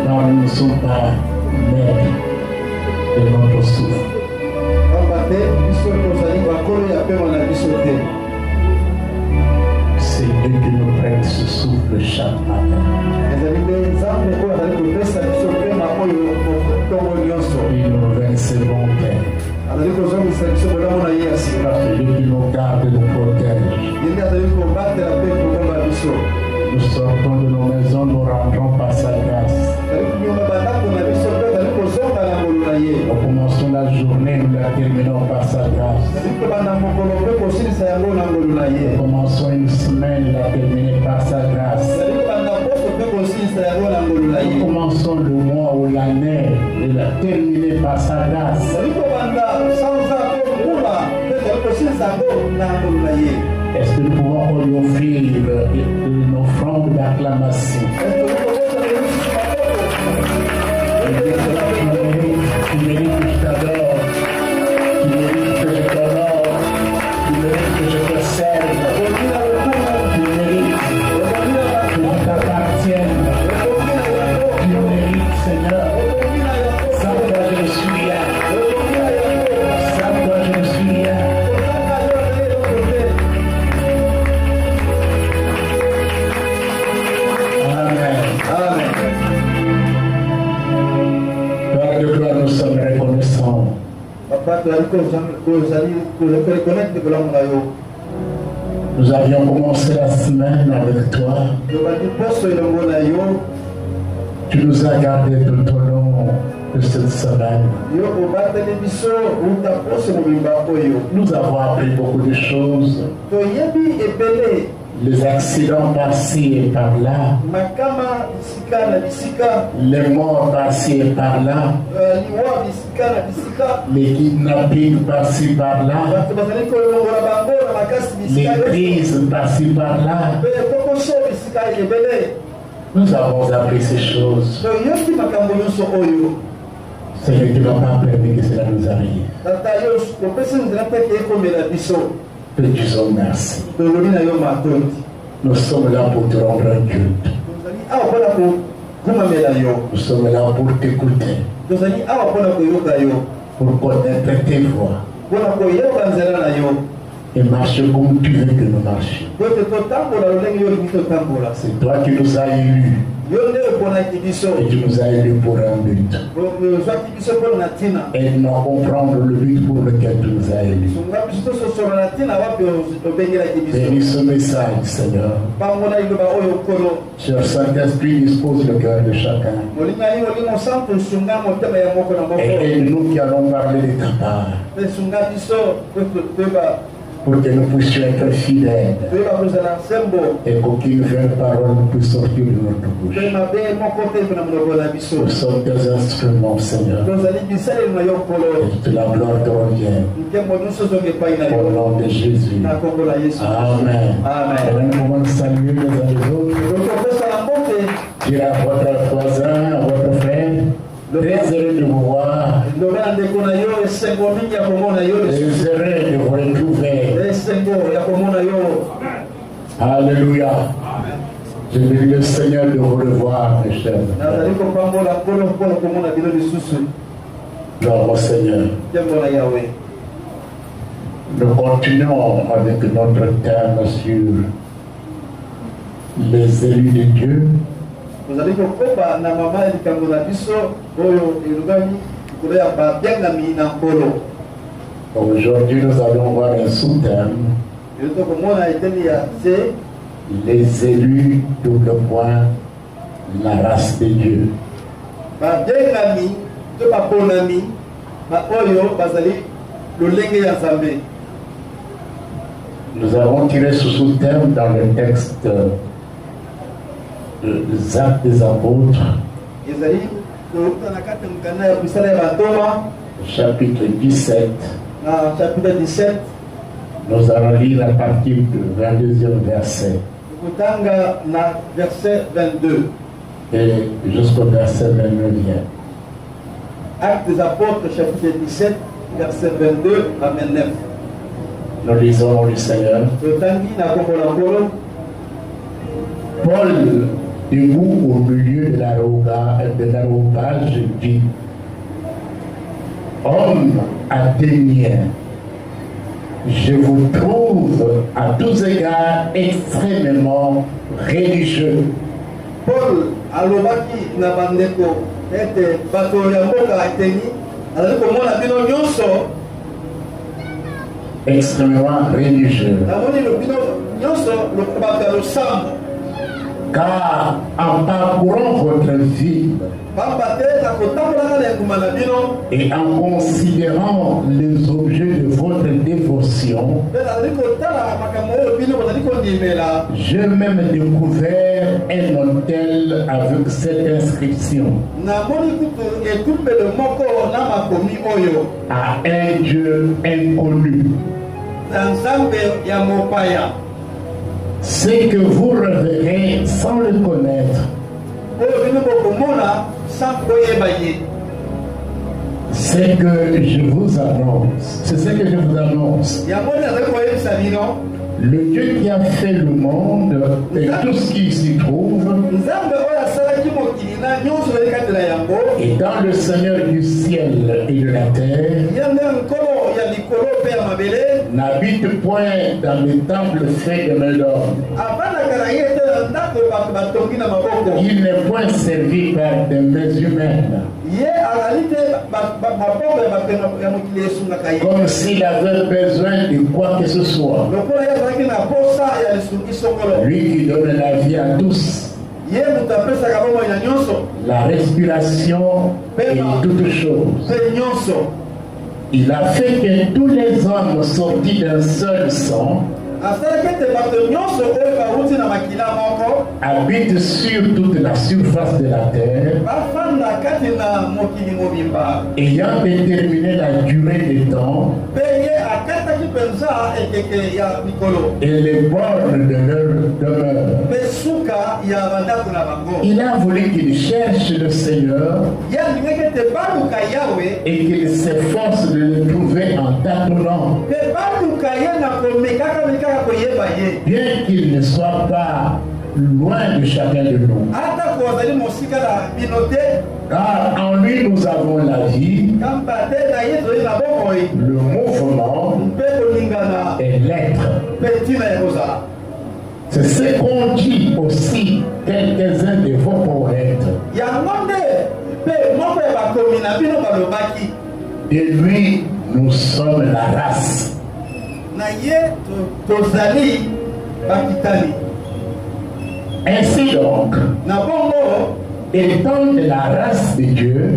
Non, nous ne sommes pas maîtres de notre souffle. C'est Dieu qui nous prête ce souffle chaque matin. Il nous verse volontaire. Celui qui nous garde et nous protège. Nous sortons de nos maisons, nous rentrons par sa grâce. Nous commençons la journée, nous la terminons par sa grâce. Nous commençons une semaine, nous la terminons par sa grâce. Nous commençons le mois ou l'année, nous la terminons par sa grâce. Est-ce que nous pouvons lui offrir une offrande d'acclamation? Tu mérites que je t'adore, tu mérites que je t'honore, tu mérites que je te serve, tu mérites que je t'appartienne, tu mérites, Seigneur. Sans toi je ne suis rien, sans toi je ne suis rien. Nous sommes reconnaissants. Nous avions commencé la semaine avec toi. Tu nous as gardés tout au long de cette semaine. Nous avons appris beaucoup de choses. Les accidents par-ci et par-là, les morts par-ci et par-là, les kidnappings par-ci par-là, les crises par-ci par-là. Nous avons appris ces choses. Seigneur, tu n'as pas permis que cela nous arrive. Te disons merci. Nous sommes là pour te rendre un culte. Nous sommes là pour t'écouter, pour connaître tes voix et marcher comme tu veux que nous marchions. C'est toi qui nous as élus et tu nous as élus pour un but. Et nous comprendre le but pour lequel tu nous as élus. Bénis ce message, Seigneur. Cher Saint-Esprit, dispose le cœur de chacun. Et nous qui allons parler de ta part, pour que nous puissions être fidèles et qu'aucune vaine parole ne puisse sortir de notre bouche. Nous sommes des instruments, Seigneur, et que la gloire te revient. Au nom de Jésus. Amen. Et nous pouvons saluer les uns les autres. Dire à votre voisin, à votre frère, très heureux de vous voir. Très heureux de vous retrouver. Alléluia. Je bénis le Seigneur de vous revoir, mes chers. Gloire au Seigneur. Nous continuons avec notre thème sur les élus de Dieu. Aujourd'hui, nous allons voir un sous-thème. Les élus, double point, la race de Dieu. Nous avons tiré ce sous-thème dans le texte des Actes des Apôtres, chapitre 17. Nous allons lire à partir du 22e verset et jusqu'au verset 29e. Actes des Apôtres, chapitre 17, verset 22 à 29. Nous lisons au nom du Seigneur. Paul, debout au milieu de l'aréopage, dit: Homme athénien, je vous trouve à tous égards extrêmement religieux. Paul alobaki na bandeko ete bato ya mboka Ateni azali komona bino nyonso extrêmement religieux. namoni bino nyonso bato ya losambo. Car en parcourant votre vie et en considérant les objets de votre dévotion, j'ai même découvert un autel avec cette inscription: à un Dieu inconnu. C'est que vous reverrez sans le connaître. C'est que je vous annonce. C'est ce que je vous annonce. Le Dieu qui a fait le monde et tout ce qui s'y trouve, et dans le Seigneur du ciel et de la terre, n'habite point dans les temples faits de main d'homme. Il n'est point servi par des mains humaines, comme s'il avait besoin de quoi que ce soit. Lui qui donne la vie à tous, la respiration et toutes choses. Il a fait que tous les hommes sortis d'un seul sang habitent sur toute la surface de la terre, ayant déterminé la durée des temps et les bornes de leur demeure. Il a voulu qu'il cherche le Seigneur et qu'il s'efforce de le trouver en tâtonnant, bien qu'il ne soit pas loin de chacun de nous. Car en lui nous avons la vie, le mouvement et l'être. C'est ce qu'ont dit aussi quelques-uns de vos poètes. De lui, nous sommes la race. Ainsi donc, étant de la race de Dieu,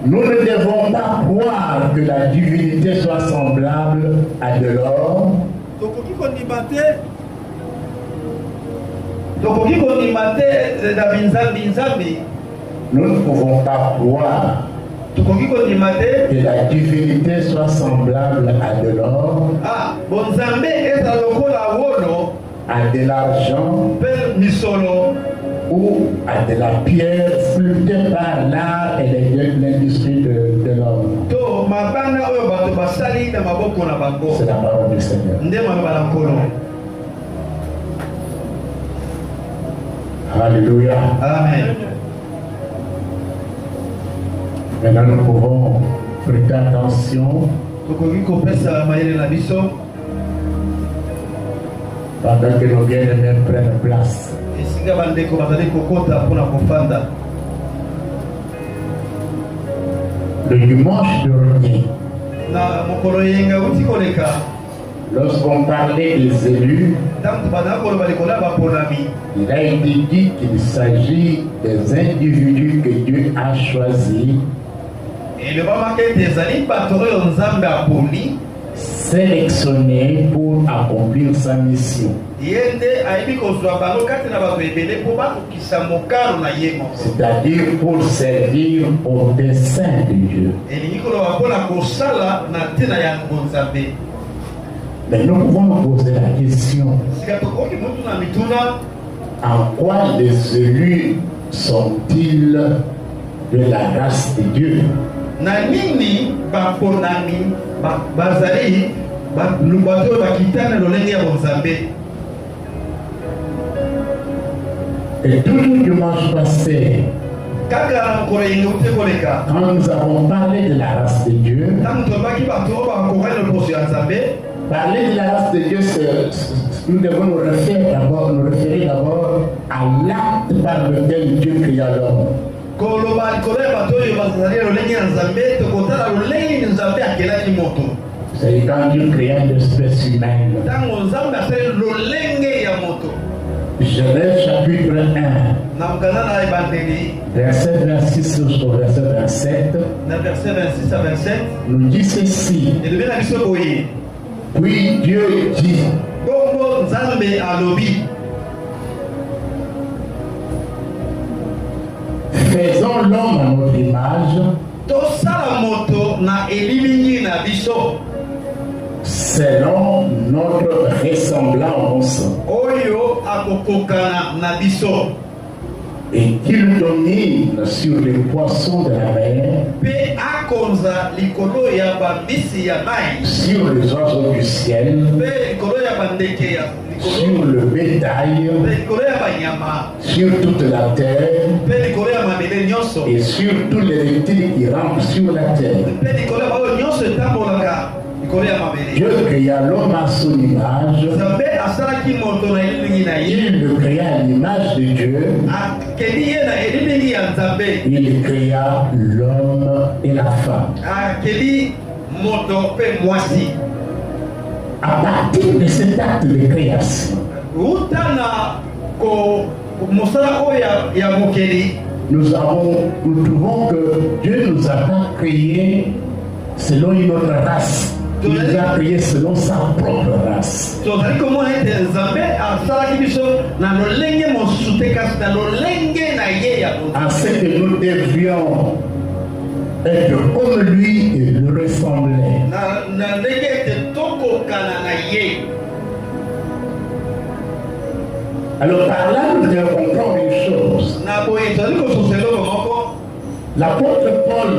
nous ne devons pas croire que la divinité soit semblable à de l'or, nous ne pouvons pas croire que la divinité soit semblable à de l'or, à de l'argent ou à de la pierre flûtée par l'art et l'industrie de l'homme. C'est la parole du Seigneur. Alléluia. Amen. Maintenant nous pouvons prêter attention pendant que nos bien-aimés prennent place. Le dimanche dernier, lorsqu'on parlait des élus, il a été dit qu'il s'agit des individus que Dieu a choisis, sélectionnés pour accomplir sa mission. C'est-à-dire pour servir au dessein de Dieu. Mais nous pouvons nous poser la question: en quoi les élus sont-ils de la race de Dieu? na nini baponami bazali bato bakitana lolenge ya bonzambe. Et tout le dimanche passé, quand nous avons parlé de la race de Dieu, parler de la race de Dieu, nous devons nous référer d'abord à l'acte par lequel Dieu créa l'homme. C'est quand Dieu créa l'espèce humaine. Genèse chapitre 1, verset 26 jusqu'au verset 27, nous dit ceci. Puis Dieu dit, faisons l'homme à notre image, selon notre ressemblance, et qu'il domine sur les poissons de la mer, sur les oiseaux du ciel, sur le bétail, sur toute la terre, et sur tous les reptiles qui rampent sur la terre. Dieu créa l'homme à son image. Il le créa à l'image de Dieu. Il créa l'homme et la femme. À partir de cet acte de création, nous trouvons que Dieu nous a pas créés selon une autre race. Il nous a créés selon sa propre race. Ainsi que nous devions être comme lui et le ressembler. Alors par là, nous devons comprendre une chose. L'apôtre Paul,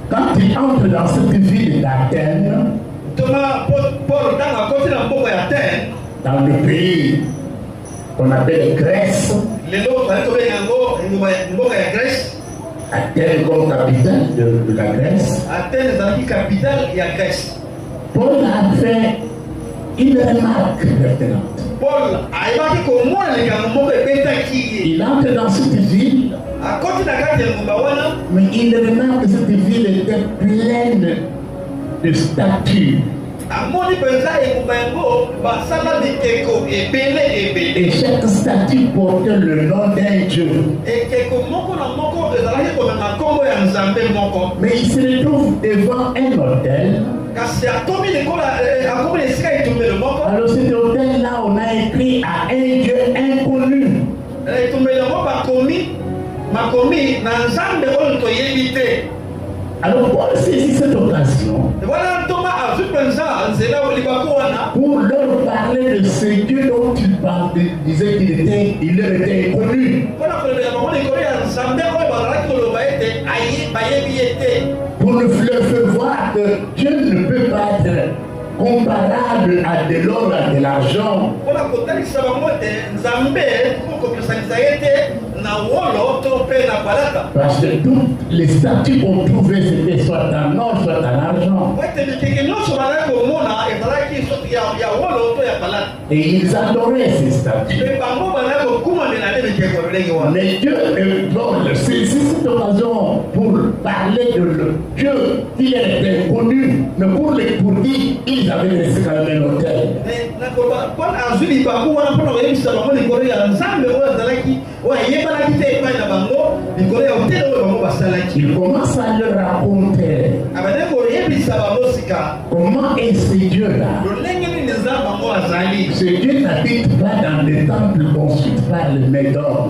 quand il entre dans cette ville d'Athènes, dans le pays qu'on appelle Grèce, Athènes comme capitale de la Grèce, Paul a fait une remarque pertinente. Il entre dans cette ville, mais il remarque que cette ville était pleine de statues. Et chaque statue portait le nom d'un Dieu. Mais il se retrouve devant un autel. Alors cet autel-là, on a écrit à un Dieu inconnu. Alors Paul saisit cette occasion pour leur parler de ce Dieu dont il disait qu'il leur était inconnu. Pour leur faire voir que Dieu ne peut pas être comparable à de l'or, à de l'argent. Parce que toutes les statues qu'on trouvait, c'était soit en or, soit en argent. Et ils adoraient ces statues. Mais Dieu c'est cette occasion pour parler de Dieu qui est inconnu, mais pour qui ils avaient laissé quand même un hôtel. Il commence à leur raconter comment est ce Dieu-là. Ce Dieu n'habite pas dans les temples construits par les Médors.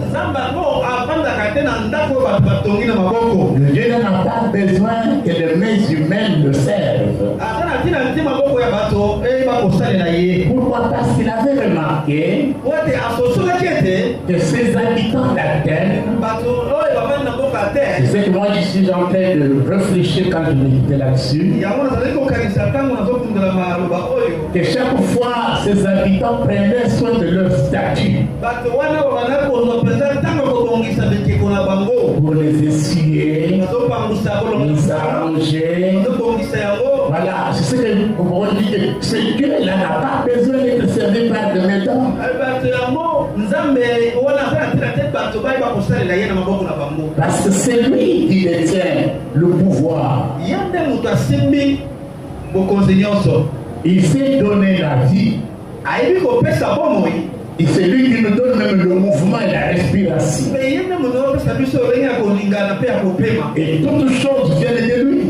Le Dieu n'a pas besoin que les mains humaines le servent. Pourquoi? Parce qu'il avait remarqué que ces habitants d'Athènes, c'est que moi je suis en train de réfléchir quand je méditais là-dessus, que chaque fois ces habitants prenaient soin de leur statut pour les essuyer, les arranger. Voilà, c'est ce que on dit que ce Dieu-là n'a pas besoin d'être servi par de méthode. Parce que c'est lui qui détient le pouvoir. Il s'est donné la vie. Et c'est lui qui nous donne même le mouvement et la respiration. Et toutes choses viennent de lui.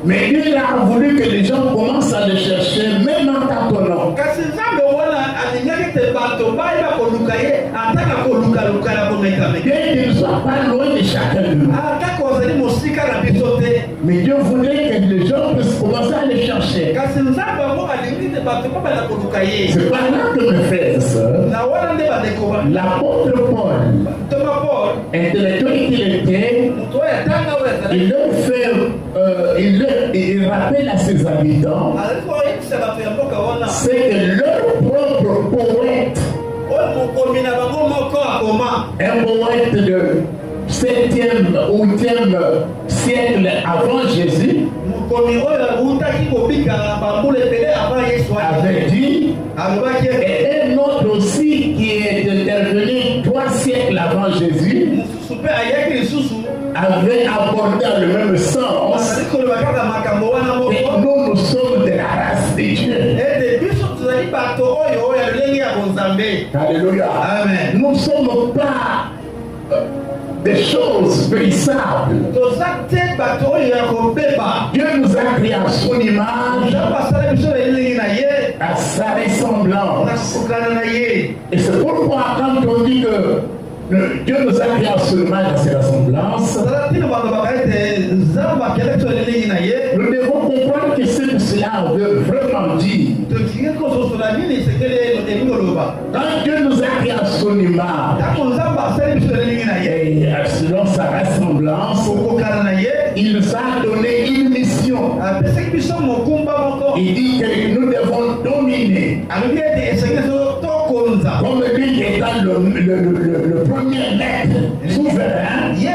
Mais Dieu a voulu que les gens commencent à le chercher, même en tâtonnant. Bien qu'il ne soit pas loin de chacun de nous. Mais Dieu voulait que les gens puissent commencer à le chercher. C'est par là que mes frères et sœurs, l'apôtre Paul, intellectuel qu'il était, il leur fait, il rappelle à ses habitants, c'est que leur propre poète, un poète de 7e ou 8e siècle avant Jésus, avait dit, et un autre aussi qui est intervenu 3 siècles avant Jésus, avait abordé le même sens. Et nous sommes de la race de Dieu. Alléluia. Amen. Nous ne sommes pas des choses périssables. Dieu nous a créé à son image, à sa ressemblance. Et c'est pourquoi quand on dit que Dieu nous a créé à son image, à sa ressemblance, nous devons comprendre que ce que cela veut vraiment dire. Quand Dieu nous a créé à son image, et selon sa ressemblance, il nous a donné une mission. Il dit que nous devons dominer. Comme lui étant le premier maître souverain, il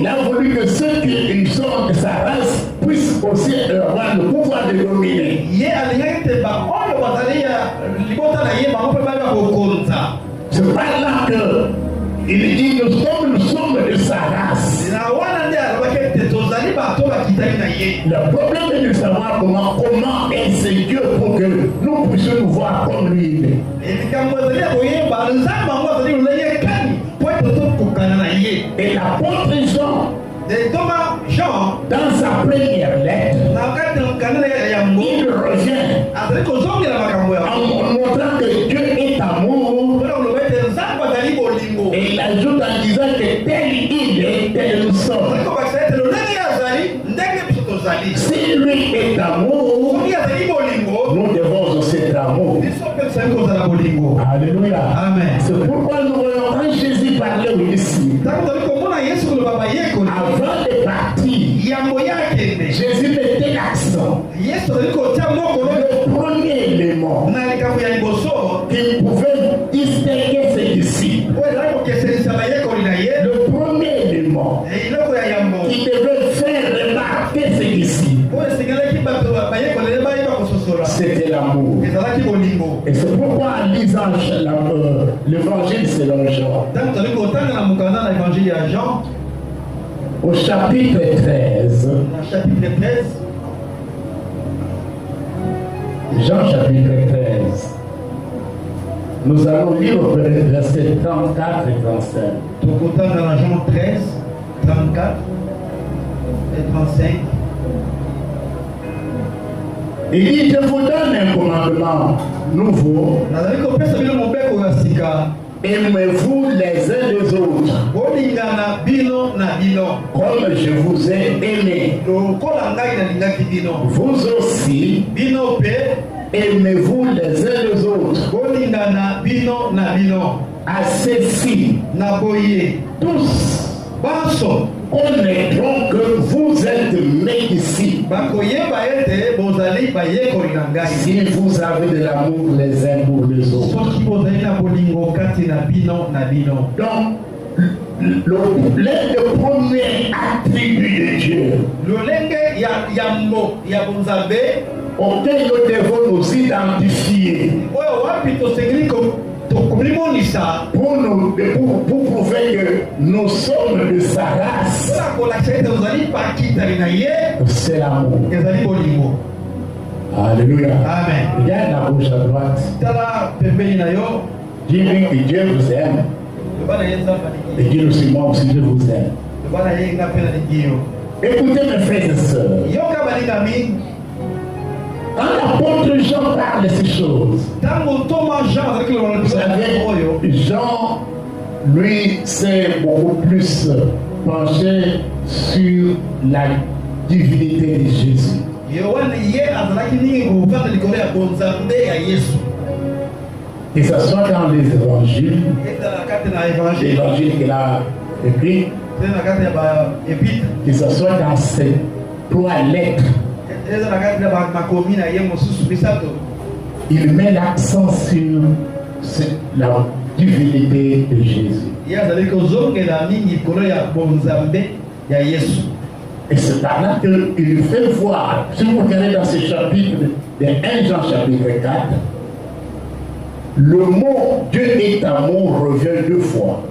a voulu que ceux qui sont de sa race puissent aussi avoir le pouvoir de dominer. C'est par là que il dit nous sommes de sa race. Le problème est de savoir comment est-ce Dieu pour que nous puissions nous voir comme lui. Et l'apôtre Jean, dans sa première lettre, il revient en montrant que Dieu est amour. Et il ajoute en disant que tel il est, tel nous sommes. Si lui est amour, nous devons aussi être amour. Alléluia. Amen. C'est pourquoi nous voyons quand Jésus parlait ici, avant de partir, Jésus mettait l'accent. Le premier élément qu'il pouvait distinguer ses disciples, le premier élément qui devait faire remarquer ses disciples, c'était l'amour. Et c'est pourquoi en lisant l'évangile selon Jean, au chapitre 13, Jean chapitre 13, nous allons lire au verset 34 et 35. Dans Jean 13, 34 et 35. Il dit, je vous donne un commandement nouveau, aimez-vous les uns les autres. Comme je vous ai aimé. Vous aussi, aimez-vous les uns les autres. À ceci, tous connaîtront que vous êtes nés ici. Si vous avez de l'amour les uns pour les autres. Donc, l'un des premiers attributs de Dieu auquel nous devons nous identifier pour prouver que nous sommes de sa race, c'est l'amour. Alléluia. Amen. Regarde la gauche à droite. Dis-lui que Dieu vous aime. Et Dieu aussi, moi aussi, je vous aime. Écoutez mes frères et sœurs. Quand l'apôtre Jean parle de ces choses, vous savez, Jean, lui, s'est beaucoup plus penché sur la divinité de Jésus. Que ce soit dans les évangiles, l'évangile qu'il a écrit, que ce soit dans ces 3 lettres, il met l'accent sur la divinité de Jésus. Et c'est par là qu'il fait voir, si vous regardez dans ce chapitre de 1 Jean chapitre 4, le mot Dieu est amour revient 2 fois.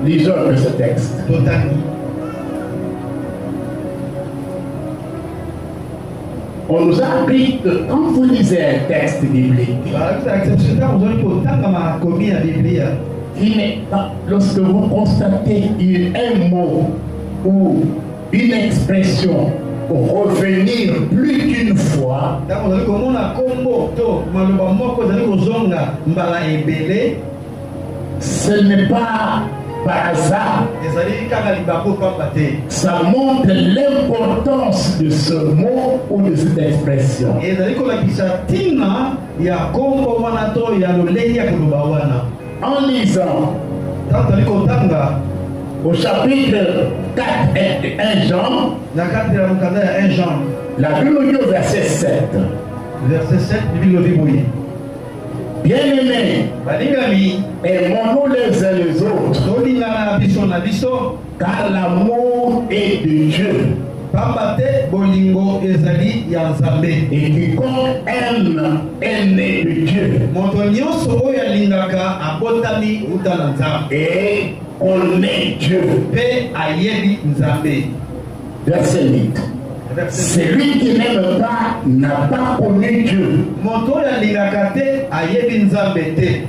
Lisons un peu ce texte. On nous a appris que quand vous lisez un texte biblique, lorsque vous constatez un mot ou une expression revenir plus d'une fois, ce n'est pas par hasard. Ça montre l'importance de ce mot ou de cette expression. En lisant au chapitre 4 et 1 Jean, la Bible dit au verset 7. Bien-aimés, aimons-nous les uns les autres, car l'amour est de Dieu. Et quiconque aime est né de Dieu. Et connaît Dieu. Verset 8. Celui qui n'aime pas n'a pas connu Dieu.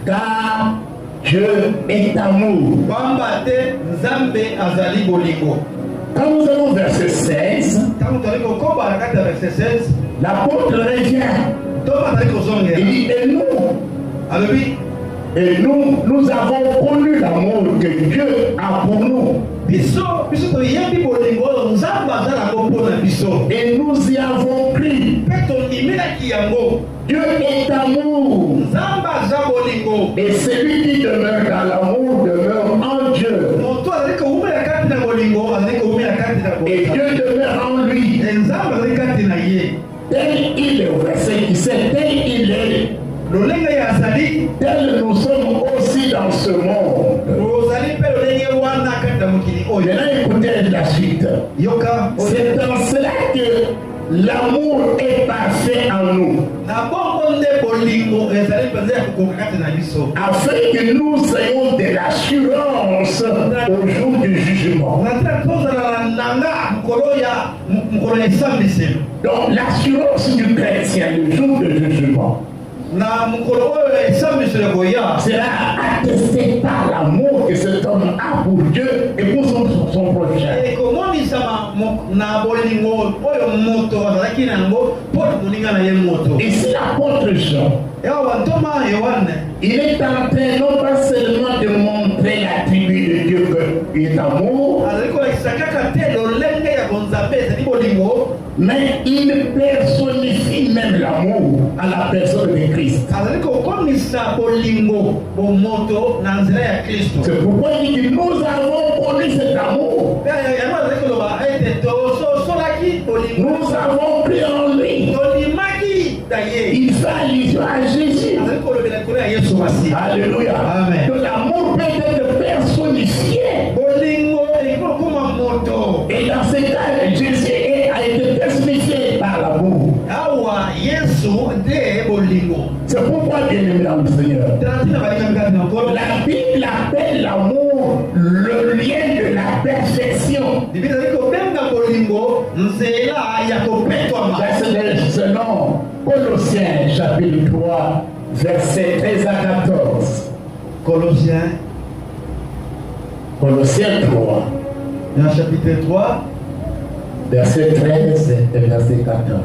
Car Dieu est amour. Quand nous allons au verset 16, l'apôtre revient. Il dit, et nous avons connu l'amour que Dieu a pour nous. Et nous y avons cru. Dieu est amour. Et celui qui demeure dans l'amour demeure en Dieu. Et Dieu demeure en lui. Tel il est, au verset 17, tel il est. Tel nous sommes aussi dans ce monde. Maintenant écoutez la suite. C'est dans cela que l'amour est parfait en nous. Afin que nous ayons de l'assurance au jour du jugement. Donc l'assurance du chrétien, le jour du jugement, sera attesté par l'amour que cet homme a pour Dieu et pour son prochain. Ici l'apôtre Jean, il est en train non pas seulement de montrer l'attribut de Dieu qui est amour, mais il personnifie même l'amour à la personne de Christ. C'est pourquoi il dit que nous avons connu cet amour. Nous avons cru en lui. Il fait allusion à Jésus. Alléluia. Amen. Donc l'amour peut être personnifié. Et dans ce cas, Jésus a été personnifié par l'amour. C'est pourquoi, bien aimé dans le Seigneur, la Bible appelle l'amour le lien de la perfection. C'est selon Colossiens chapitre 3, versets 13 à 14. Colossiens 3. Dans le chapitre 3, verset 13 et verset 14.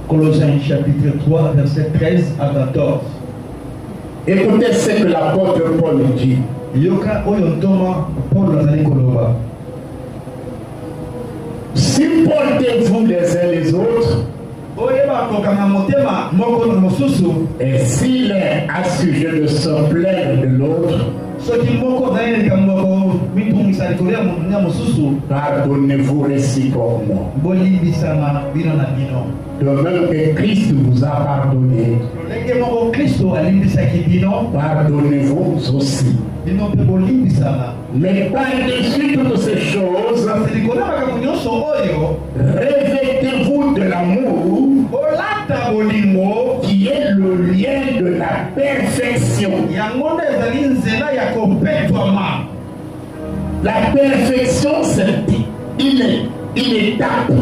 Colossiens chapitre 3, verset 13 à 14. Écoutez ce que l'apôtre Paul dit. Supportez-vous les uns les autres. Et si l'un a sujet de se plaindre de l'autre, pardonnez-vous réciproquement. De même que Christ vous a pardonné, pardonnez-vous aussi. Mais par-dessus toutes ces choses, revêtez-vous de l'amour qui est le lien de la perfection. La perfection, c'est une étape.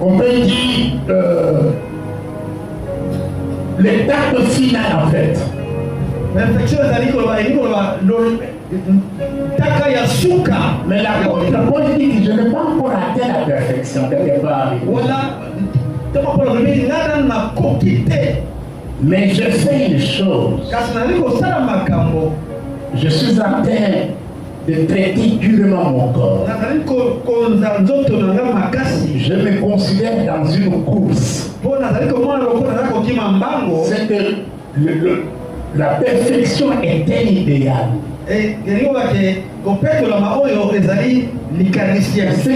On peut dire l'étape finale en fait. Mais la politique, je n'ai pas encore atteint la perfection quelque part. Mais je fais une chose. Je suis en train de traiter durement mon corps. Je me considère dans une course. C'est que la perfection est un idéal. C'est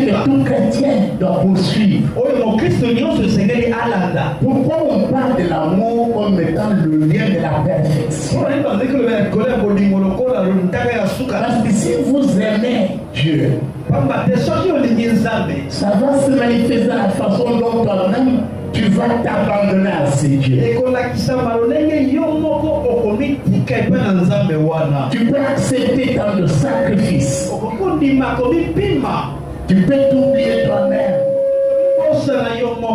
que tout chrétien doit poursuivre. Pourquoi on parle de l'amour comme étant le lien de la perfection? Parce que si vous aimez Dieu, ça va se manifester de la façon dont toi-même tu vas t'abandonner à ces dieux. Tu peux accepter tant de sacrifices. Tu peux t'oublier toi-même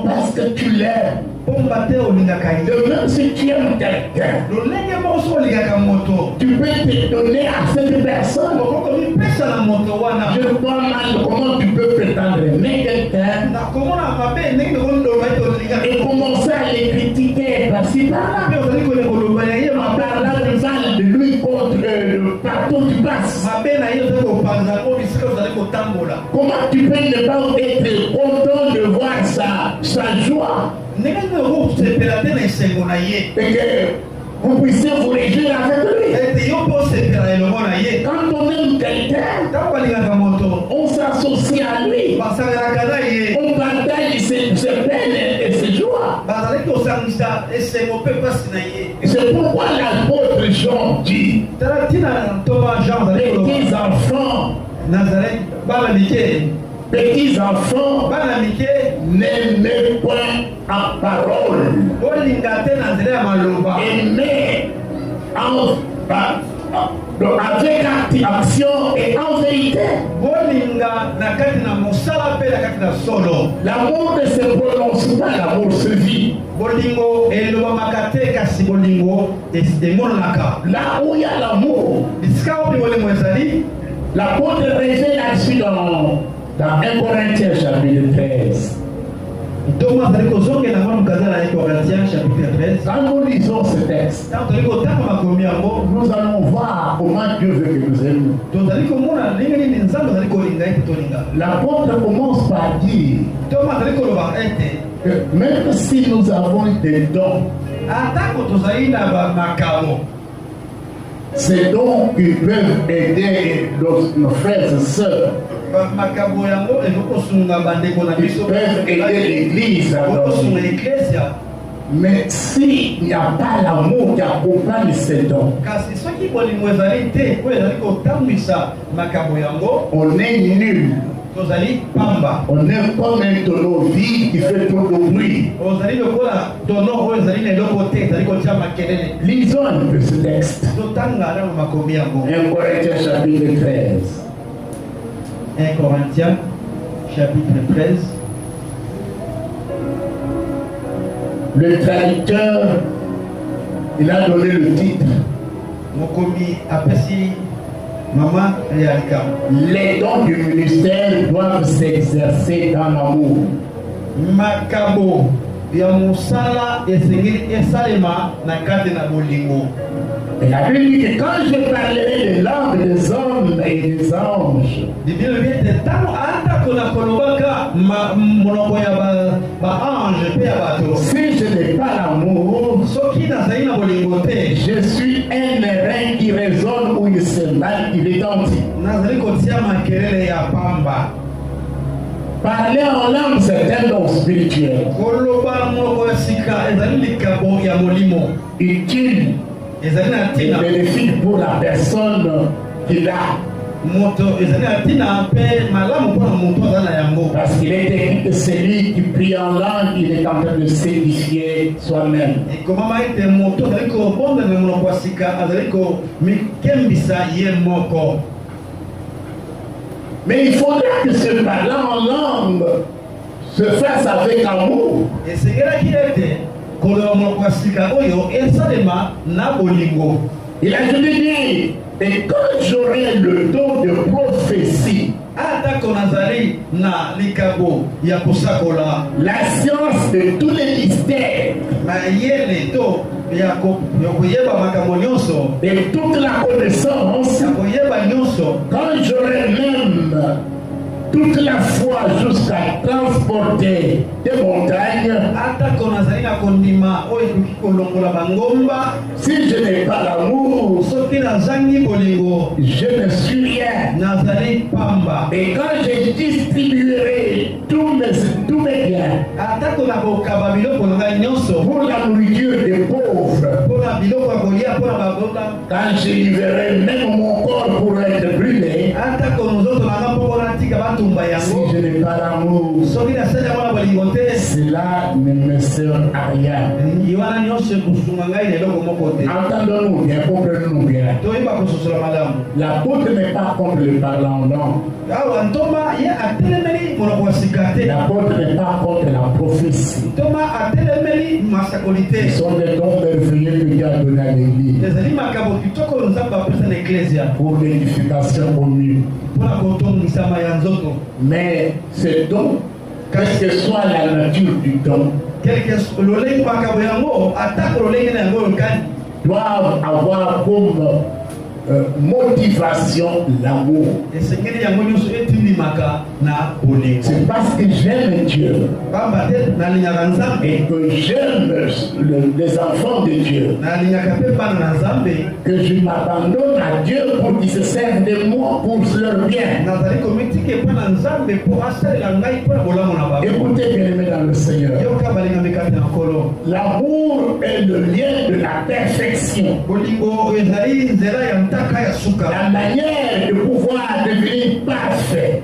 parce que tu l'aimes. De même si tu aimes quelqu'un, tu peux te donner à cette personne. Je vois mal comment tu peux prétendre aimer quelqu'un et commencer à les critiquer par-ci par-là. En parlant de mal de lui contre partout tu passes. Comment tu peux ne pas être content de voir sa joie? Et que vous puissiez vous réjouir avec lui. Quand on aime quelqu'un, on s'associe à lui. On partage ses peines et ses joies. C'est pourquoi l'apôtre Jean dit: petits enfants, n'aimez point en parole, aimez Donc avec action et en vérité. L'amour ne se prononce pas, l'amour se vit. Là où il y a l'amour, l'apôtre révèle là-dessus dans 1 Corinthiens chapitre 13. Quand nous lisons ce texte, nous allons voir comment Dieu veut que nous aimions. L'apôtre commence par dire que même si nous avons des dons, ces dons qui peuvent aider nos frères et sœurs, ils peuvent aider l'église. Mais s'il n'y a pas l'amour qui accompagne ces dons, on est nul. On est comme un tonneau vide qui fait trop de bruit. Lisons un peu ce texte. 1 Corinthiens chapitre 13. 1 Corinthiens chapitre 13. Le traducteur, il a donné le titre. Les dons du ministère doivent s'exercer dans l'amour. Et la Bible dit que quand je parlerai les langues des hommes et des anges, si je n'ai pas l'amour, je suis un airain qui résonne ou une cymbale qui retentit. Parler en langue, c'est un don spirituel. Utile et bénéfique pour la personne qui l'a. Parce qu'il est écrit que celui qui prie en langue, il est en train de s'édifier soi-même. Mais il faudra que ce parlant en langue se fasse avec amour. Il a juste dit, et quand j'aurai le don de prophétie, la science de tous les mystères, et toute la connaissance, quand j'aurai même toute la foi jusqu'à transporter des montagnes, si je n'ai pas l'amour, je ne suis rien. Et quand je distribuerai tous mes biens pour la nourriture des pauvres, quand je livrerai même mon corps pour être brûlé, si je n'ai pas l'amour, cela ne me sert à rien. Entendons-nous bien, comprenons-nous bien. L'apôtre n'est pas contre le parlant, non. L'apôtre n'est pas contre la prophétie. Ce sont des dons merveilleux que Dieu a donnés à l'église pour l'édification commune. Mais ce don, quelle que soit la nature du don, doivent avoir comme motivation l'amour. C'est parce que j'aime Dieu et que j'aime les enfants de Dieu que je m'abandonne à Dieu pour qu'ils se servent de moi pour leur bien. Écoutez bien aimés dans le Seigneur, l'amour est le lien de la perfection. La manière de pouvoir devenir parfait,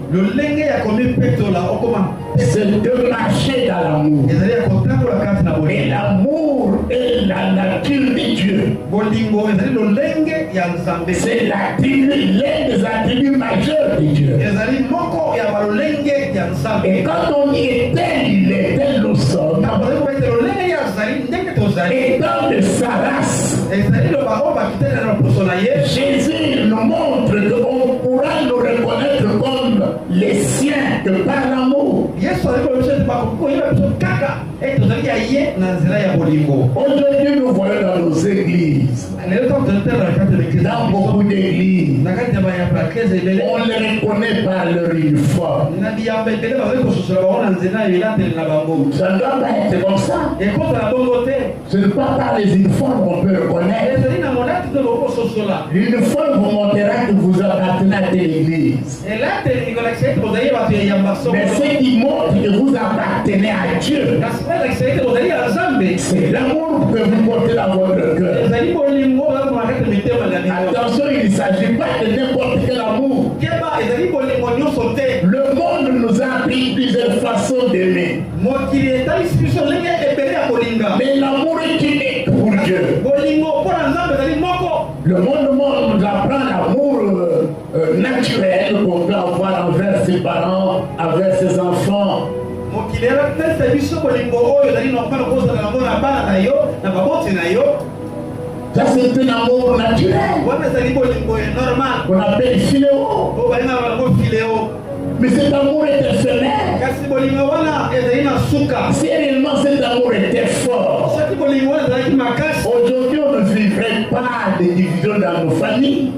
c'est de marcher dans l'amour. Et l'amour est la nature de Dieu. C'est l'un des attributs majeurs de Dieu. Et quand on dit est tel, il est tel, nous sommes. Étant de sa race, Jésus nous montre qu'on pourra nous reconnaître comme les siens que par l'amour. Aujourd'hui, nous voyons dans nos églises, dans beaucoup d'églises, on les reconnaît par leur uniforme. Ça ne doit pas être comme ça. Ce n'est pas par les uniformes qu'on peut reconnaître. L'uniforme vous montrera que vous appartenez à telle église. Mais ce qui montre que vous appartenez à Dieu, c'est l'amour que vous portez dans votre cœur. Attention, il ne s'agit pas de n'importe quel amour. Le monde nous a appris plusieurs façons d'aimer. Mais l'amour est unique pour Dieu. Le monde nous apprend l'amour naturel qu'on peut avoir envers ses parents, envers ses enfants. Ça c'est un amour naturel. On appelle philéo. Mais cet amour est éphémère. Si réellement cet amour était fort, aujourd'hui on ne vivrait pas de division dans nos familles.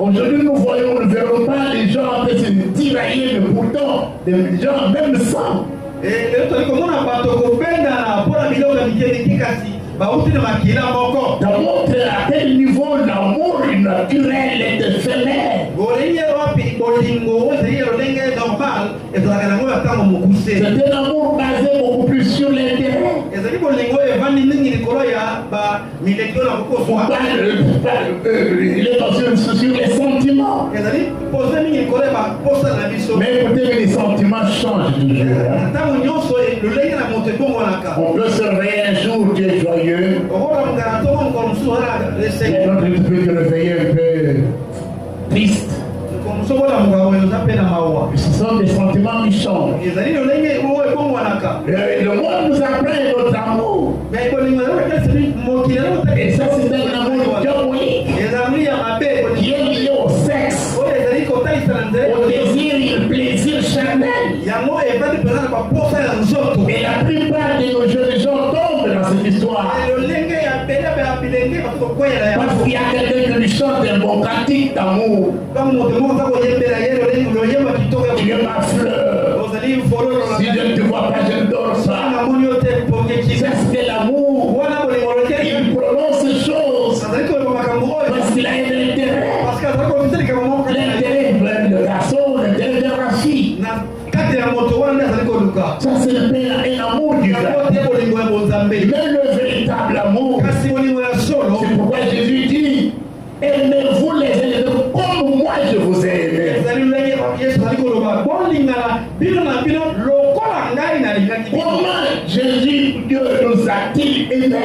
Aujourd'hui nous voyons, nous ne verrons pas les gens en train de se tirailler, mais pourtant des gens même sang. Ça montre à quel niveau l'amour naturel est éphémère. C'est un amour basé beaucoup plus sur l'intérêt. Il est basé sur les sentiments. Mais écoutez, les sentiments changent toujours. On peut se réveiller un jour, tu es joyeux. Et l'autre, tu peux te réveiller un peu triste. Ce sont des sentiments qui changent. Le monde nous apprend notre amour. Et ça, c'est un amour diabolique qui est lié au sexe, au désir et au plaisir charnel. Et la plupart de nos jeunes gens tombent dans cette histoire. Parce qu'il y a quelqu'un qui lui chante un bon cantique d'amour. Tu es ma fleur. Si je ne te vois pas, je ne dors pas. Ça, c'est l'amour. Il prononce ces choses parce qu'il a un intérêt. L'intérêt de garçon, l'intérêt de la fille. Ça, c'est un amour du cœur. Mais le véritable amour, c'est pourquoi Jésus dit: aimez-vous les uns les autres comme moi je vous ai aimé. Comment Jésus, Dieu nous a-t-il aimé?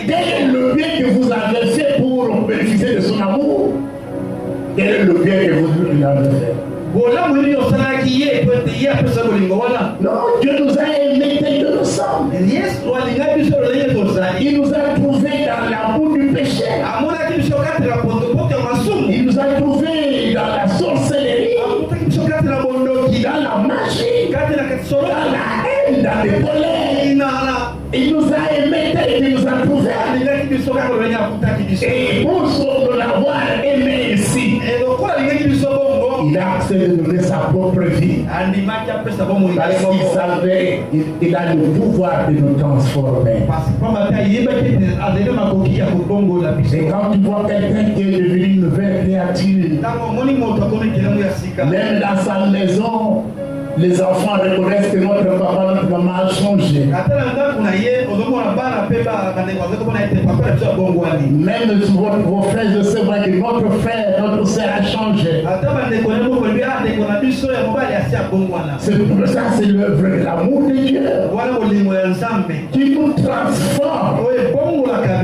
Quel est le bien que vous avez fait pour bénéficier de son amour? Quel est le bien que vous avez fait? Non, Dieu nous a aimés tel que nous sommes. Il nous a trouvés dans l'amour du péché. Il nous a trouvés dans la sorcellerie, dans la magie, dans la haine, dans les colères. Il nous a aimés tel qu'il nous a trouvés. Et pour l'avoir aimé ici, il a accepté de donner sa propre vie. Parce qu'il savait qu'il a le pouvoir de nous transformer. Et quand tu vois quelqu'un qui est devenu une nouvelle créature, même dans sa maison, les enfants reconnaissent que notre papa, notre maman a changé. Même vos frères et sœurs voient que notre frère, notre sœur a changé. arrangé. C'est pour ça, c'est l'œuvre de l'amour de Dieu qui nous transforme.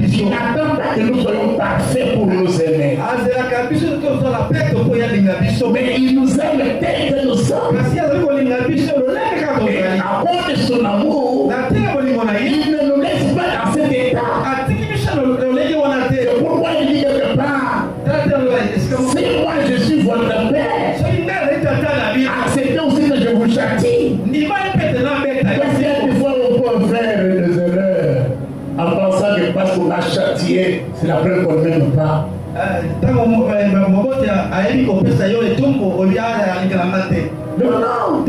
Il n'attend pas que nous soyons parfaits pour nous aimer. Mais il nous aime tel que nous sommes. Et à cause de son amour, il ne nous laisse pas dans cet état. C'est pourquoi il dit quelque part, si moi je suis votre père, acceptez aussi que je vous châtie. Parce qu'il y a des fois où on peut faire des erreurs en pensant que parce qu'on a châtié, c'est la preuve qu'on n'aime pas. Non,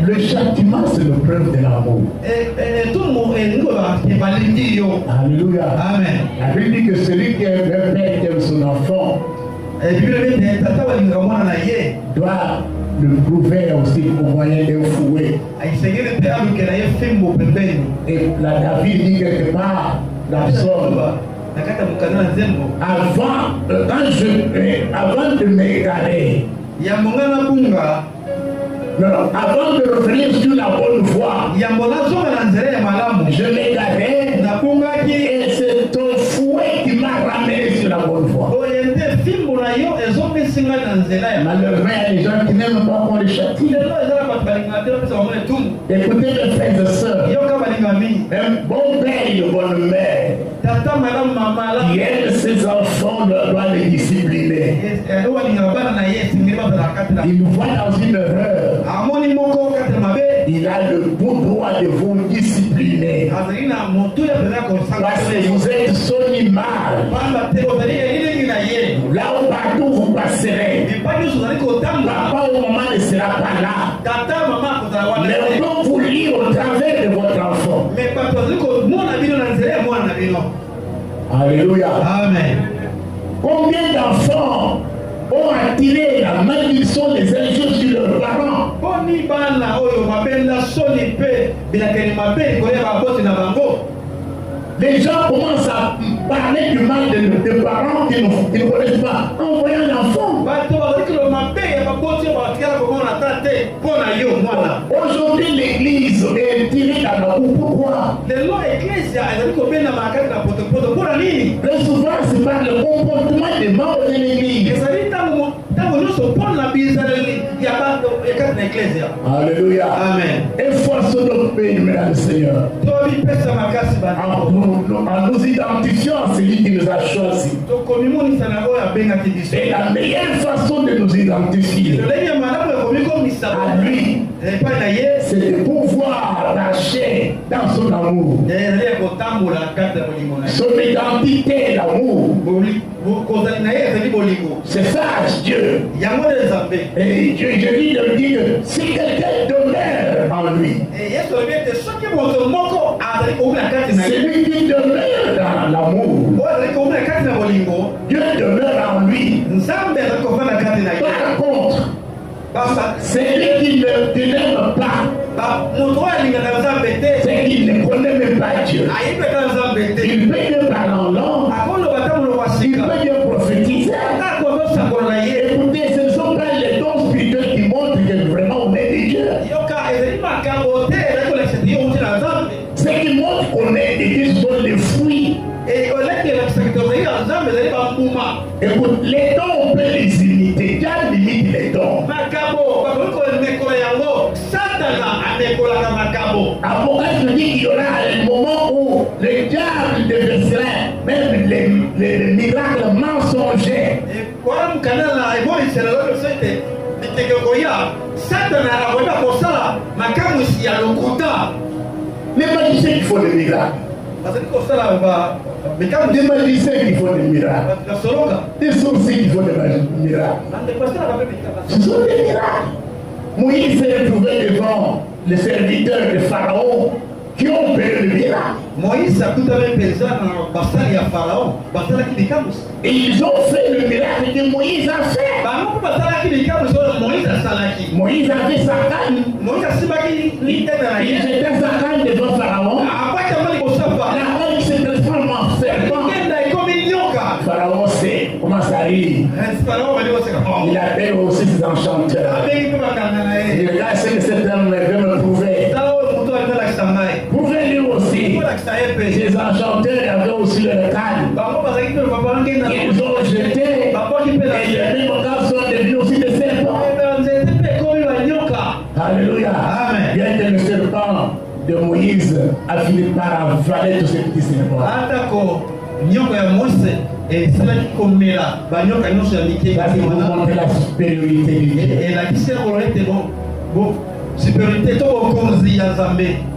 le châtiment c'est le preuve de l'amour. Alléluia. Amen. La Bible dit que celui qui aime un père qui aime son enfant doit le prouver aussi au moyen d'un fouet. Et la David dit quelque part dans Psaume, avant de m'égarer, avant de revenir sur la bonne voie, je m'égarais et c'est ton fouet qui m'a ramené sur la bonne voie. Malheureusement, il y a des gens qui n'aiment pas qu'on les châtie. Écoutez mes frères et sœurs, un bon père et une bonne mère qui aime ses enfants doit les discipliner. Il nous voit dans une erreur. Il a le bon droit de vous discipliner. Parce que vous êtes son image. Là où partout vous passerez, papa au moment ne sera pas là. Mais on peut vous lire au travers de votre enfant. Alléluia. Amen. Combien d'enfants ont attiré la malédiction des injures sur leurs parents? Les gens commencent à parler du mal de parents qui ne connaissent pas en voyant l'enfant. Aujourd'hui, l'église est tirée dans la boue. Pourquoi? Très souvent, c'est par le comportement des membres de l'église. Alléluia. Amen. Efforçons notre pays, mesdames et seigneurs. En nous identifiant à celui qui nous a choisis. Et la meilleure façon de nous identifier à lui, c'est de pouvoir marcher dans son amour. Son identité, l'amour. C'est ça, Dieu. Et Dieu, je dis de dire, si quelqu'un demeure en lui, celui qui demeure dans l'amour, Dieu demeure en lui. Par contre, celui qui ne l'aime pas, c'est qu'il ne connaît même pas Dieu. Il peut bien parler en langue, il peut bien prophétiser. Écoutez, ce ne sont pas les dons spirituels qui montrent que vraiment on est des dieux. Ce qui montre qu'on est des dieux, ce sont les fruits. Écoute, les dons, on peut les imiter. Dieu limite les dons. Apocalypse dit qu'il y aura un moment où le diable déverserait même les miracles mensongers. Les magiciens qui font des miracles. Des magiciens qui font des miracles. Des sorciers qui font des miracles. Ce sont des miracles. Moïse s'est retrouvé devant les serviteurs de Pharaon qui ont opéré le miracle. Moïse a tout à fait pesé dans Bassali à Pharaon. Et ils ont fait le miracle que Moïse a fait. Moïse avait sa canne. Il jetait sa canne devant Pharaon. La canne s'est transformée en serpent. Pharaon commence à rire. mari. Il appelle aussi ses enchanteurs. Et regarde ce que cet homme veut me prouver. Prouvez-lui aussi. Ces enchanteurs avaient aussi leur canne. Ils ont jeté. Et les mêmes gars sont devenus aussi des serpents. Alléluia. Bien que le serpent de Moïse a fini par avaler tous ces petits serpents. Ça, c'est pour montrer la supériorité de Dieu.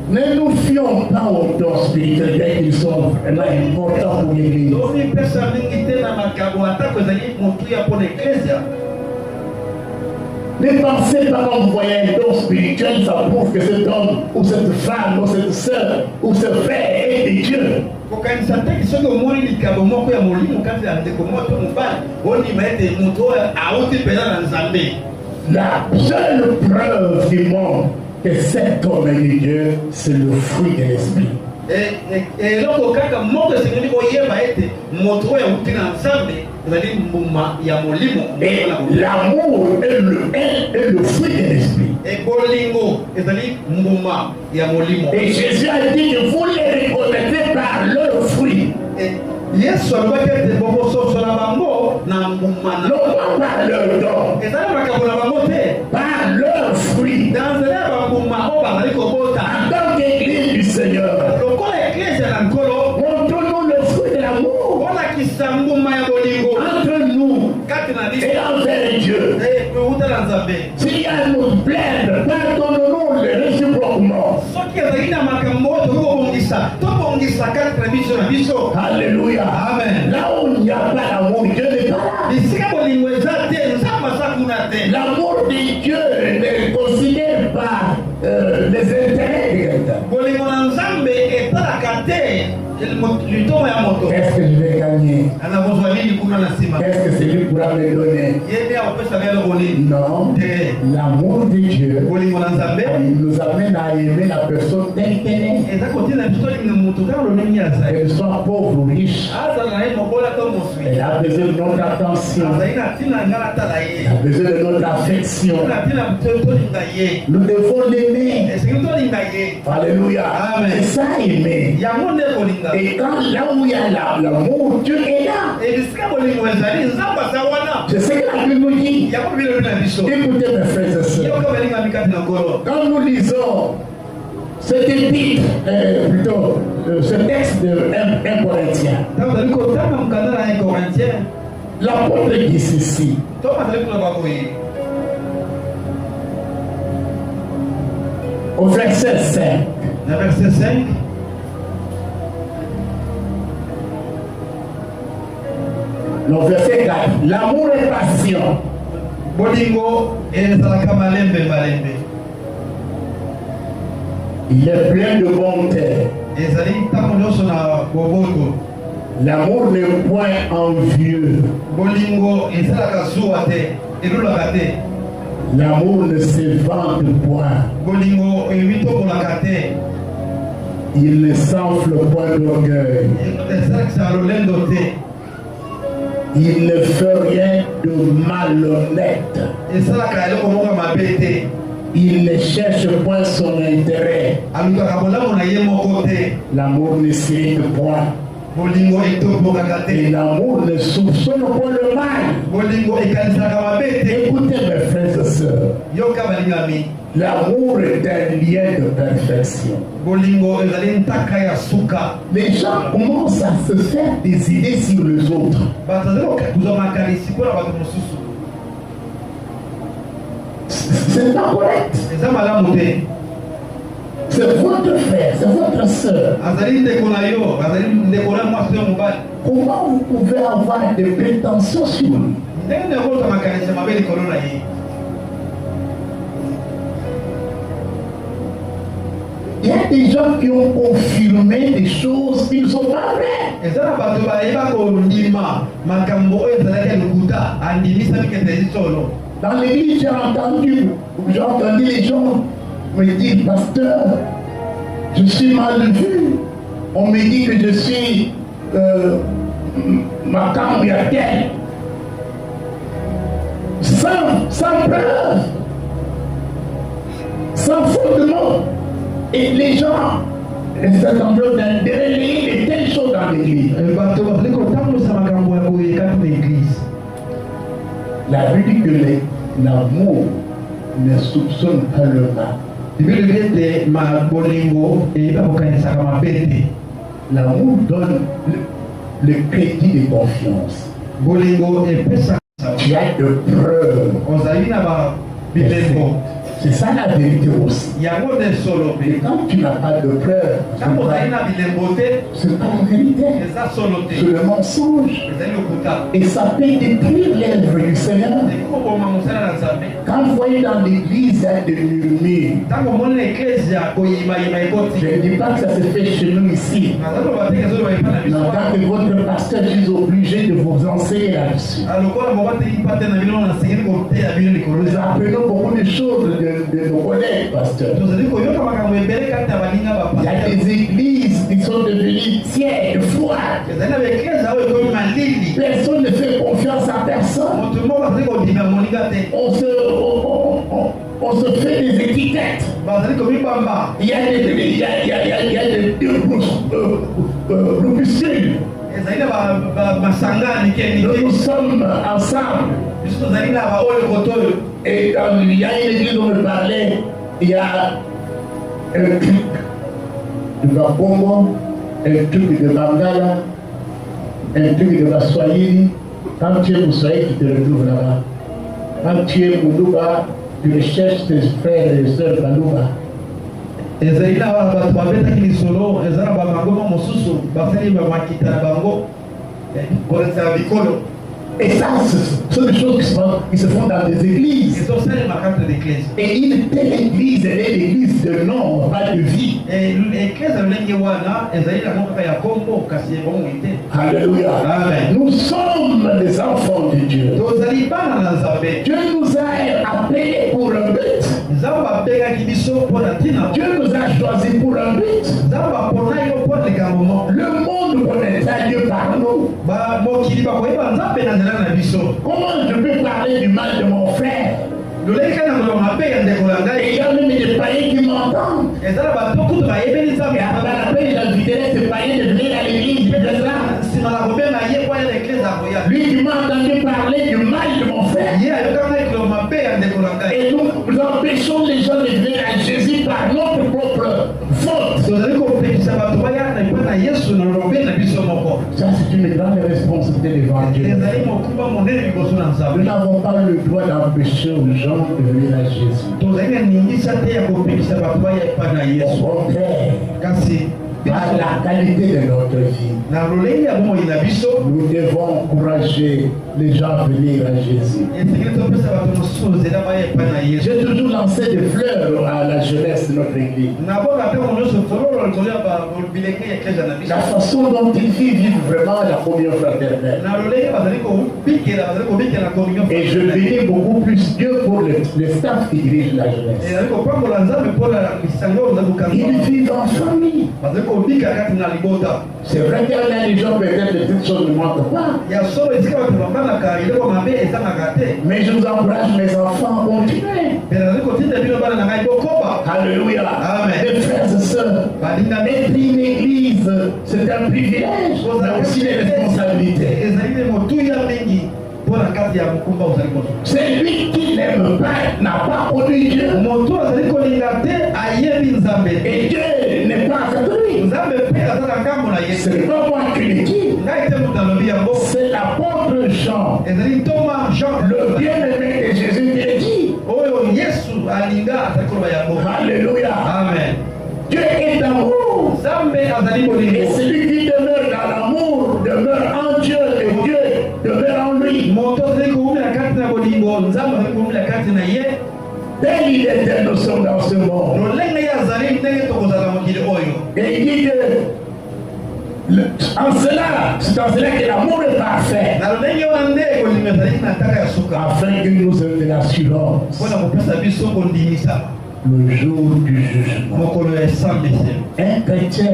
Ne nous fions pas aux dons spirituels, bien qu'ils sont vraiment importants pour l'Église. Ne pensez pas quand vous voyez un don spirituel, ça prouve que cet homme, ou cette femme, ou cette soeur, ou ce frère est de Dieu. La seule preuve du monde que cet homme est de Dieu, c'est le fruit de l'esprit. Et l'amour est le fruit de l'esprit. Et Jésus a dit que vous les reconnaîtrez par leur fruit. Non par leur don, par leur fruit. En tant qu'Église du Seigneur, montrons-nous le fruit de l'amour entre nous et envers Dieu. S'il y a à nous plaindre, pardonnons-nous réciproquement. Alléluia. Amen. Là où il n'y a pas l'amour, Dieu n'est pas là. L'amour de Dieu ne considère pas les intérêts de quelqu'un. Qu'est-ce que je vais gagner? Qu'est-ce que celui pourra me donner? Non. L'amour de Dieu nous amène à aimer la personne telle qu'elle est. Qu'elle soit pauvre ou riche. Elle a besoin de notre attention. Elle a besoin de notre affection. Nous devons l'aimer. Alléluia. C'est ça, aimer. Et quand là où il y a l'amour, Dieu est là. C'est ce que la Bible nous dit. Écoutez mes frères et sœurs. Quand nous lisons cet épître, plutôt ce texte de 1 Corinthiens, l'apôtre dit ceci. Au verset 5. Verset 5. Le verset 4. L'amour est patient. Il est plein de bonté. L'amour n'est point envieux. L'amour ne se vante point. Il ne s'enfle point d'orgueil. Il ne fait rien de malhonnête. Il ne cherche point son intérêt. L'amour ne s'irrite point. Et l'amour ne soupçonne point le mal. Écoutez mes frères et sœurs. L'amour est un lien de perfection. Les gens commencent à se faire des idées sur les autres. C'est pas correct. C'est votre frère, c'est votre soeur. Comment vous pouvez avoir des prétentions sur lui? Il y a des gens qui ont confirmé des choses qui ne sont pas vraies. Dans l'église, j'ai entendu les gens me dire, pasteur, je suis mal vu. On me dit que je suis ma cambrière. sans preuve, sans fondement. Et les gens restent en train d'intégrer de telles choses dans l'église. La Bible dit que l'amour ne soupçonne pas le mal. L'amour donne le crédit de confiance. Tu as de preuves. C'est ça la vérité aussi. Et quand tu n'as pas de preuves, c'est pas la vérité. C'est le mensonge. Et ça peut détruire l'œuvre du Seigneur. Quand vous voyez dans l'église, il y a des murmures. Je ne dis pas que ça se fait chez nous ici. Mais en tant que votre pasteur, je suis obligé de vous enseigner là-dessus. Nous apprenons beaucoup de choses de nos collègues pasteurs. Il y a des églises qui sont devenues tièdes, froides. Personne ne fait confiance à personne. On se fait des étiquettes. Il y a des groupuscules. Nous sommes ensemble. Et il y a une église dont je parlais, il y a un truc de Bakongo, un truc de Bangala, un truc de Baswahili. Quand tu es Moussaï, tu te retrouves là-bas. Quand tu es Moulouba, tu recherches tes frères et sœurs Balouba. Et ça, ce sont des choses qui se font dans des églises. Et une telle église, elle est l'église de nom, pas de vie. Alléluia. Amen. Nous sommes les enfants de Dieu. Dieu nous a appelés pour un but. Dieu nous a choisis pour un but. Le monde connaîtra Dieu par nous. Comment je peux parler du mal de mon frère? Et il y a même des païens qui m'entendent. Et après l'appel, il a invité ces païens de venir à l'église. Lui qui m'a entendu parler du mal de mon frère. Et nous empêchons les gens de venir à Jésus par notre propre faute. Ça, c'est une grande responsabilité devant Dieu. Nous n'avons pas le droit d'empêcher aux gens de venir à Jésus. Au contraire, par la qualité de notre vie, nous devons encourager les gens à venir à Jésus. J'ai toujours lancé des fleurs à la jeunesse de notre église. La façon dont ils vivent vraiment la communion fraternelle. Et je bénis beaucoup plus Dieu pour le staff qui dirige la jeunesse. Ils vivent en famille. C'est vrai qu'il y a des gens peut-être de toutes choses ne mentent pas. Mais je vous encourage, mes enfants, à continuer. Alléluia. Amen. Mes frères et sœurs, être une église, c'est un privilège, mais aussi des responsabilités. Celui qui n'aime pas n'a pas connu Dieu. Et Dieu n'est pas avec lui. Ce n'est pas moi qui le dis. C'est l'apôtre Jean, le bien-aimé de Jésus qui le dit. Alléluia. Amen. Dieu est amour. Et celui qui demeure dans l'amour demeure en Dieu et Dieu demeure en lui. Tel il était, nous sommes dans ce monde. Et il dit que en cela, c'est en cela que l'amour est parfait. Afin que nous ayons de l'assurance. Le jour du jugement. Un chrétien,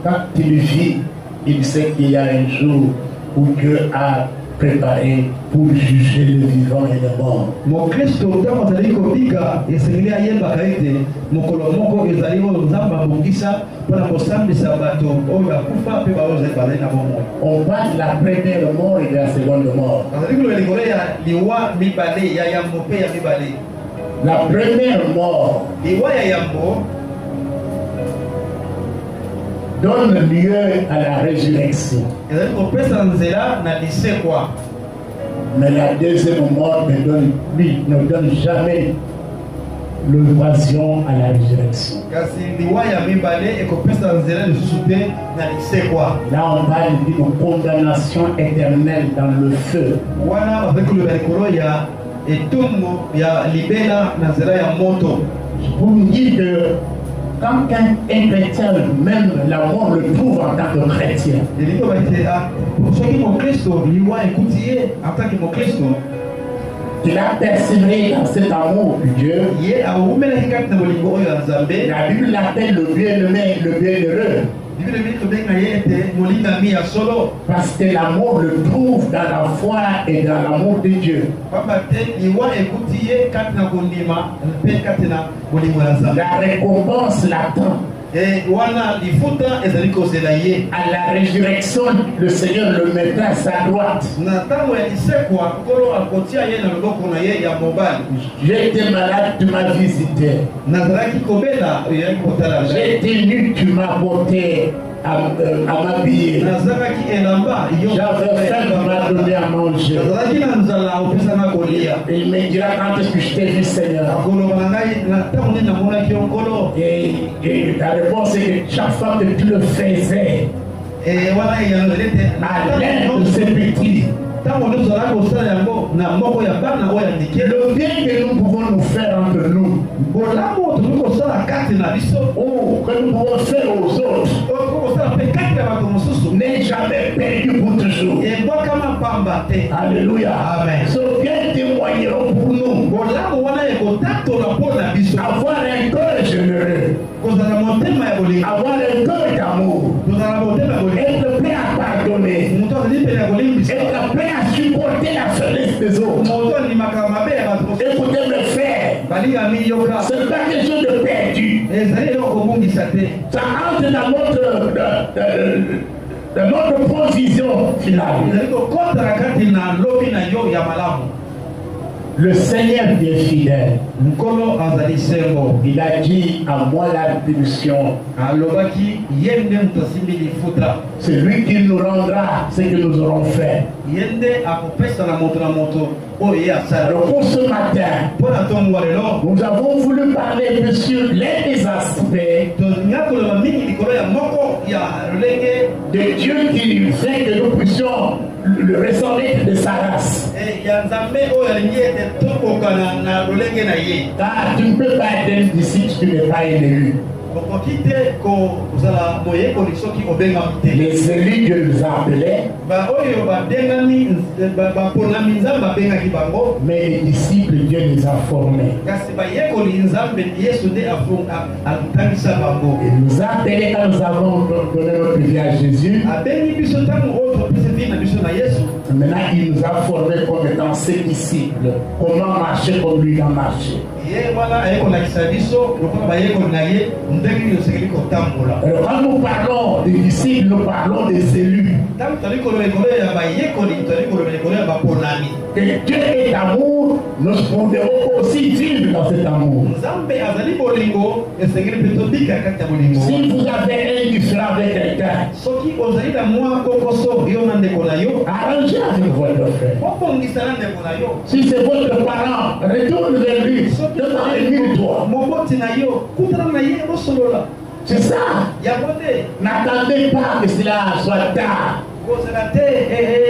quand il vit, il sait qu'il y a un jour où Dieu a préparé pour juger les vivants et les morts. Mon Christ, ntango azali kobika esengeli ayebaka ete mokolo moko ezali oyo nzambe abongisa mpona kosambisa bato oyo bakufa mpe baoyo bazali na bomoi. On parle de la première mort et de la seconde mort. azali koloba likolo ya liwa mibale ya yambo mpe ya mibale. La première mort liwa ya yambo donne lieu à la résurrection. ezali kopesa nzela na lisekwa. Mais la deuxième mort ne donne jamais l'occasion à la résurrection. kasi liwa ya mibale ekopesa nzela lisusu te na lisekwa. Là, on parle d'une condamnation éternelle dans le feu. wana bazali koloba likolo ya etumbu ya libela na nzela ya moto. Pour me dire que quand un chrétien, même la mort le trouve en tant que chrétien. elingi oba ete soki mokristo liwa ekuti ye en tant que mokristo Il a persévéré dans cet amour de Dieu. ye awumelaki kati na bolingo oyo ya nzambe. La Bible l'appelle le bien-aimé, le bienheureux. bibele mingi tobenga ye ete molingami ya solo. Parce que l'amour le trouve dans la foi et dans l'amour de Dieu. pamba te liwa ekuti ye kati na kondima mpe kati na bolingo ya nzambe. La récompense l'attend. wana lifuta ezali kozela ye. À la résurrection, le Seigneur le mettra à sa droite. na ntango ya lisekwa nkolo akotia ye na loboko na ye ya mobali. J'étais malade, tu m'as visité. nazalaki kobela oyaki kotala. J'étais nu, tu m'as porté à m'habiller. nazalaki elamba J'avais faim, tu m'as donné à manger. nazalaki na nzala opesanga kolia. Et il me dira quand est-ce que je t'ai vu, Seigneur. akoloba na ngai na ntango nini namonaki yo nkolo. Et ta réponse est que chaque fois que tu le faisais, wana eyanozali ete à l'aide de ce petit, ntango nde ozalaki kosala yango na moko ya bana oyo ya mike. le bien que nous pouvons nous faire entre nous, bolamu tokoki kosala kati na biso ou que nous pouvons faire aux autres, oyo tokoki kosala mpe kati na bato mosusu n'est jamais perdu pour toujours. ebwakama pamba te. Alléluia. Amen. Ce bien témoigneront pour nous. bolamu wana ekotatola mpo na biso. Avoir un cœur généreux, kozala motema ya bolingo. avoir un cœur d'amour, kozala motema ya bolingo. être prêt à pardonner, moto azali pene ya kolimbisa. être prêt à supporter la faiblesse des autres. moto alimaka mabe ya bato mosusu. Écoutez mes frères, balingami yoka. ce n'est pas quelque chose de perdu. ezali eloko kobungisa te. Ça entre dans notre provision finale. ezali kokotaka kati na lobi na yo ya malamu. Le Seigneur est fidèle. nkolo azali sengo. Il a dit à moi la punition. alobaki ye nde moto asimbi lifuta. C'est lui qui nous rendra ce que nous aurons fait. ye nde akopesa na moto oyo ye asala. Alors pour ce matin, mpo na ntongo wa lelo nous avons voulu parler un peu sur les aspects tolinga koloba mingi likolo ya moko ya lolenge de Dieu qui fait que nous puissions le ressembler de sa race. ya nzambe oyo alingi ete tokokana na lolenge na ye. Car tu ne peux pas être un disciple si tu n'es pas un élu. okoki te kozala moyekoli soki obengami te. Les élus Dieu nous a appelés, oyo babengami baponami nzambe abengaki bango. mais les disciples Dieu les a formés. kasi bayekoli nzambe yesu nde atangisa bango. Il nous a appelés quand nous avons donné notre vie à Jésus. abengi biso ntango oyo topesi vi na biso na yesu. Maintenant, il nous a formés comme étant ses disciples. Comment marcher comme lui a marché. ye wana ayekolakisa biso lokola bayekoli na ye ndenge nini osengeli kotambola. Alors, quand nous parlons des disciples, nous parlons des élus. ntango tozali koloba likolo ya bayekoli tozali koloba likolo ya baponami. Que Dieu est amour, nous devons aussi vivre dans cet amour. nzambe azali bolingo esengeli mpe tobika kati ya bolingo. Si vous avez un différend avec quelqu'un, soki ozali na mwa kokoso yo na ndeko na yo arrangez avec votre frère. obongisa na ndeko na yo. Si c'est votre parent, retourne vers lui. Devant lui, toi. moboti na yo kutana na ye osolola. C'est ça. yango te N'attendez pas que cela soit tard. kozela te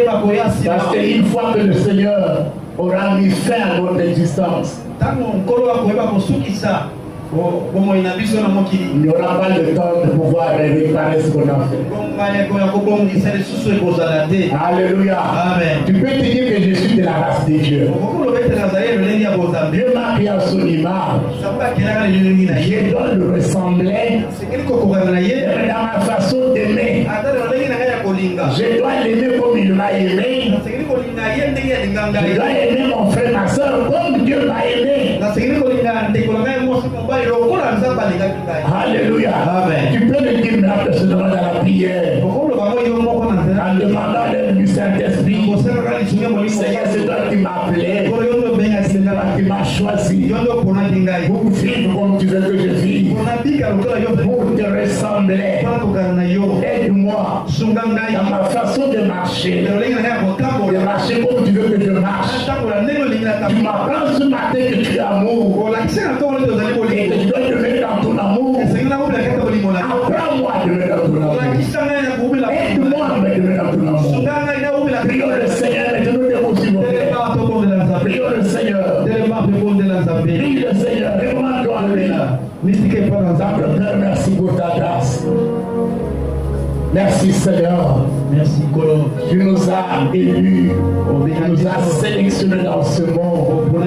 bakoya nsima. Parce qu'une fois que le Seigneur aura mis fin à notre existence, ntango nkolo akoyeba kosukisa bomoi na biso na mokili. il n'y aura pas le temps de pouvoir réparer ce qu'on a fait. bonganeko ya kobongisa lisusu ekozala te. Alléluia. Amen. Tu peux te dire que je suis de la race de Dieu. okoki lobetela azali elolenge ya bozambe. Dieu m'a pris à son image. nzambe akelaka lelongi na ye. Je dois le ressembler asengeli kokokana na ye. dans ma façon d'aimer. ata lolenge na ngai ya kolinga. Je dois l'aimer comme il m'a aimé. asengeli kolinga Je dois aimer mon frère, ma soeur, comme Dieu m'a aimé. Alléluia. Amen. Tu peux le dire maintenant que ce dans la prière. En demandant l'aide du Saint-Esprit. Seigneur, c'est toi qui m'as appelé. C'est toi qui m'as choisi. Pour vivre comme tu veux que je vive. Pour te ressembler. Aide-moi dans ma façon de marcher. De marcher comme tu veux que je marche. Tu m'apprends ce matin que tu es amour. Et que tu dois te mettre dans ton amour. Apprends-moi de mettre dans ton amour. Aide-moi à me mettre dans ton amour. Prions le Seigneur, mettez-nous debout s'il vous plaît. Prions le Seigneur. Prie le Seigneur, demande-toi à lui. Père, merci pour ta grâce. Merci Seigneur. Merci Kolo. Tu nous as élus. Tu nous as sélectionnés dans ce monde. Pour que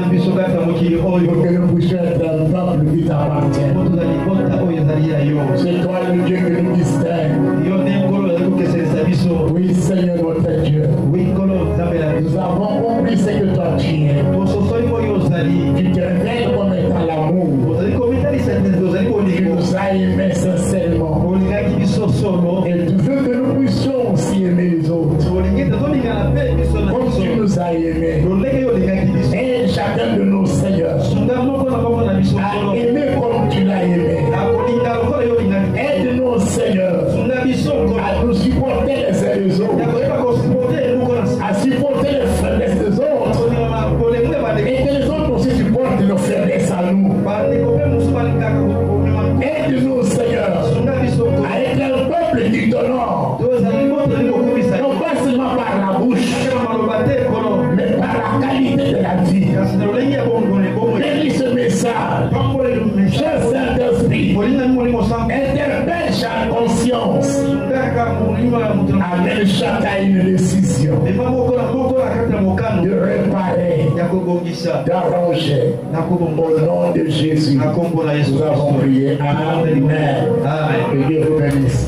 nous puissions être un peuple qui t'appartient. C'est toi le Dieu que nous distingue. Oui Seigneur notre Dieu. Nous avons compris ce que toi tu es. Tu te révèles comme étant l'amour. Tu nous as aimés sincèrement. Et tu veux que nous puissions aussi aimer les autres. Comme tu nous as aimés. Et chacun de nos seigneurs a aimé comme tu l'as aimé. Aide-nous Seigneur à nous supporter les uns les autres. À supporter les faiblesses des autres. Et que les autres aussi supportent nos faiblesses à nous. Aide-nous Seigneur à être un peuple qui t'honore. Non pas seulement par la bouche, mais par la qualité de la vie. Bénis ce message. Cher Saint-Esprit, interpelle chaque conscience. Amène chacun à une décision de réparer, d'arranger. Au nom de Jésus, nous avons prié. Amen. Que Dieu vous bénisse.